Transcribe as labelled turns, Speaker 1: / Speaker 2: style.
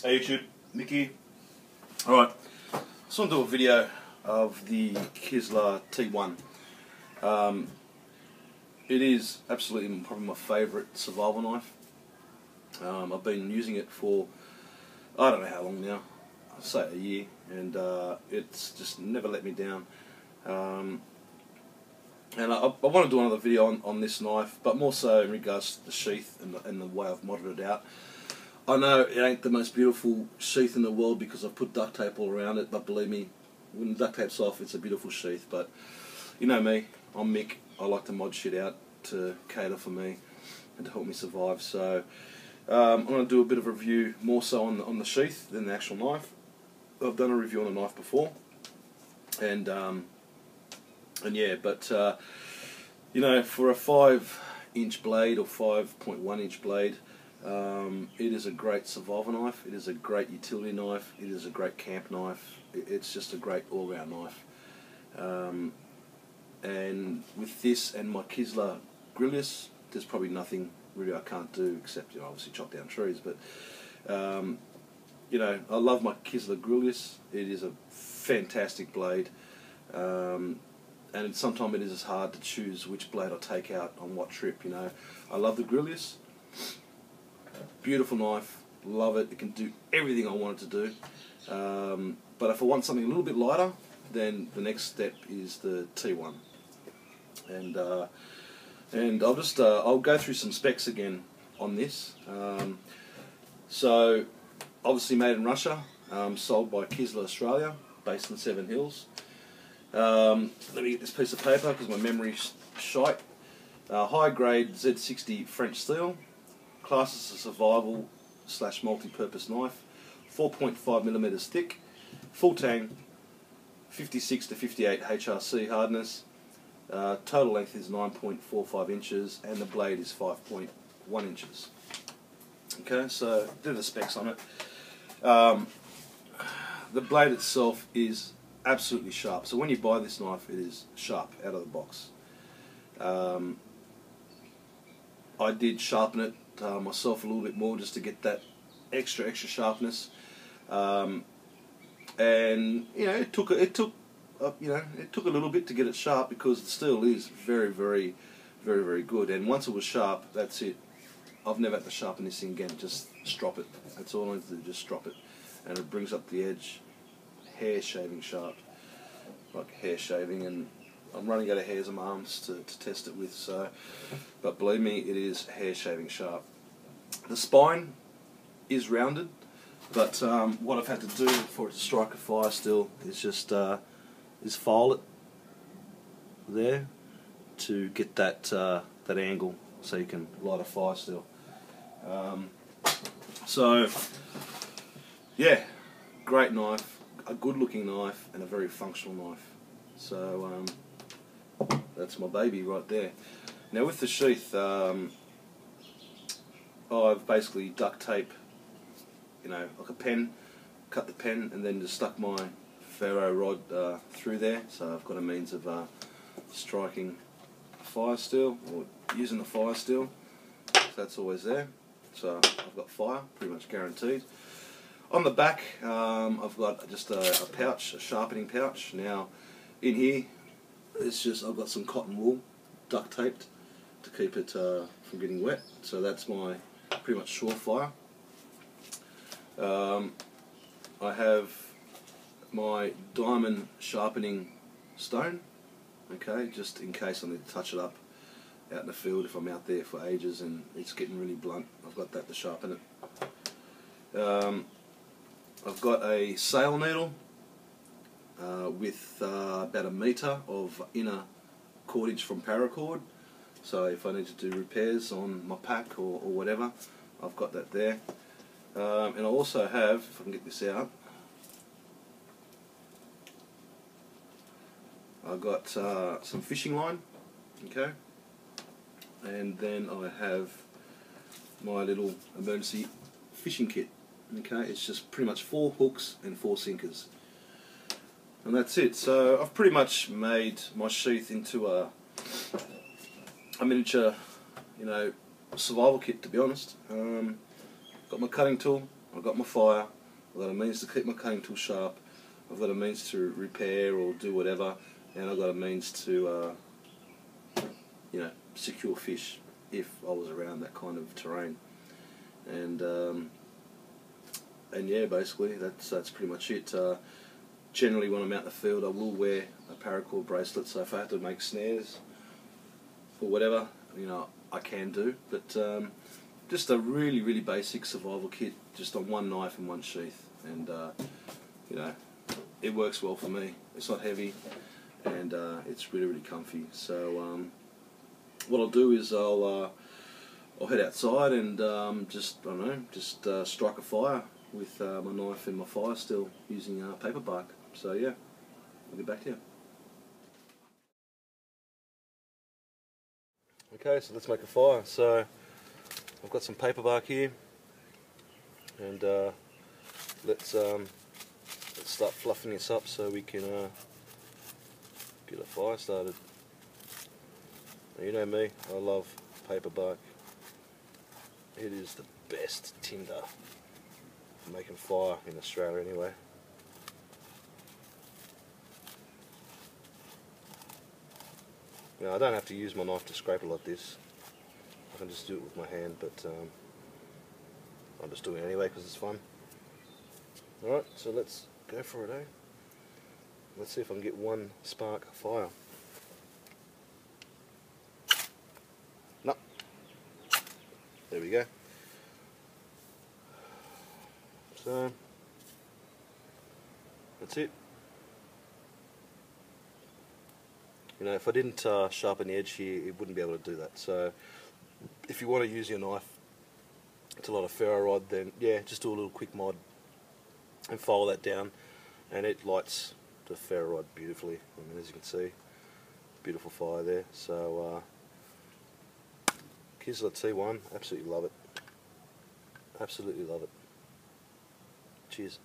Speaker 1: Hey YouTube, Mickey. Alright, just want to do a video of the Kisler T1. It is absolutely probably my favourite survival knife. I've been using it for I don't know how long now, I'd say a year, and it's just never let me down. And I want to do another video on this knife, but more so in regards to the sheath and the way I've modded it out. I know it ain't the most beautiful sheath in the world because I've put duct tape all around it, but believe me, when the duct tape's off, it's a beautiful sheath. But you know me, I'm Mick. I like to mod shit out to cater for me and to help me survive. So I'm going to do a bit of a review more so on the sheath than the actual knife. I've done a review on the knife before, and yeah, but you know, for a 5-inch blade or 5.1-inch blade. It is a great survival knife, it is a great utility knife, it is a great camp knife, it's just a great all-round knife. And with this and my Kisler Gryllus, there's probably nothing really I can't do except, you know, obviously chop down trees, but you know, I love my Kisler Gryllus. It is a fantastic blade, and sometimes it is hard to choose which blade I take out on what trip. You know, I love the Gryllus. Beautiful knife, love it. It can do everything I want it to do. But if I want something a little bit lighter, then the next step is the T1. And I'll go through some specs again on this. So obviously made in Russia, sold by Kisler Australia, based in Seven Hills. Let me get this piece of paper because my memory's shite. High grade Z60 French steel. Class as a survival / multi-purpose knife, 4.5mm thick, full tang, 56 to 58 HRC hardness, total length is 9.45 inches, and the blade is 5.1 inches. Okay, so do the specs on it. The blade itself is absolutely sharp, so when you buy this knife it is sharp out of the box. I did sharpen it myself a little bit more just to get that extra sharpness, and you know, it took you know, it took a little bit to get it sharp because the steel is very good, and once it was sharp, that's it. I've never had to sharpen this thing again. Just strop it. That's all I need to do. Just strop it, and it brings up the edge, hair shaving sharp, like hair shaving. And I'm running out of hairs on my arms to test it with, so, but believe me, it is hair shaving sharp. The spine is rounded, but what I've had to do for it to strike a fire still is just is file it there to get that that angle so you can light a fire still. So yeah, great knife, a good looking knife, and a very functional knife. So that's my baby right there. Now with the sheath, I've basically duct tape, you know, like a pen, cut the pen, and then just stuck my ferro rod through there. So I've got a means of striking fire steel, or using the fire steel. So that's always there. So I've got fire, pretty much guaranteed. On the back, I've got just a pouch, a sharpening pouch. Now, in here, it's just I've got some cotton wool duct taped to keep it from getting wet. So that's my pretty much surefire. I have my diamond sharpening stone. Okay, just in case I need to touch it up out in the field if I'm out there for ages and it's getting really blunt. I've got that to sharpen it. I've got a sail needle with about 1 metre of inner cordage from paracord. So if I need to do repairs on my pack or whatever, I've got that there. And I also have, if I can get this out, I've got some fishing line, okay, and then I have my little emergency fishing kit. Okay, it's just pretty much 4 hooks and 4 sinkers, and that's it. So I've pretty much made my sheath into a miniature, you know, survival kit, to be honest. Got my cutting tool, I've got my fire, I've got a means to keep my cutting tool sharp, I've got a means to repair or do whatever, and I've got a means to secure fish if I was around that kind of terrain. And yeah, basically that's pretty much it. Generally, when I'm out in the field, I will wear a paracord bracelet. So if I have to make snares or whatever, I can do. But just a really, really basic survival kit, just on one knife and one sheath, and it works well for me. It's not heavy, and it's really, really comfy. So what I'll do is I'll head outside and just strike a fire with my knife and my fire still using paper bark. So yeah, I'll get back to you. Okay, so let's make a fire. So I've got some paper bark here, and let's start fluffing this up so we can get a fire started. Now, you know me, I love paper bark. It is the best tinder for making fire in Australia anyway. Now I don't have to use my knife to scrape it like this. I can just do it with my hand, but I'm just doing it anyway because it's fun. Alright, so let's go for it, eh? Let's see if I can get one spark of fire. No. There we go. So that's it. If I didn't sharpen the edge here, it wouldn't be able to do that. So if you want to use your knife to light a ferro rod, then yeah, just do a little quick mod and file that down, and it lights the ferro rod beautifully. As you can see, beautiful fire there. So Kislet T1, absolutely love it. Absolutely love it. Cheers.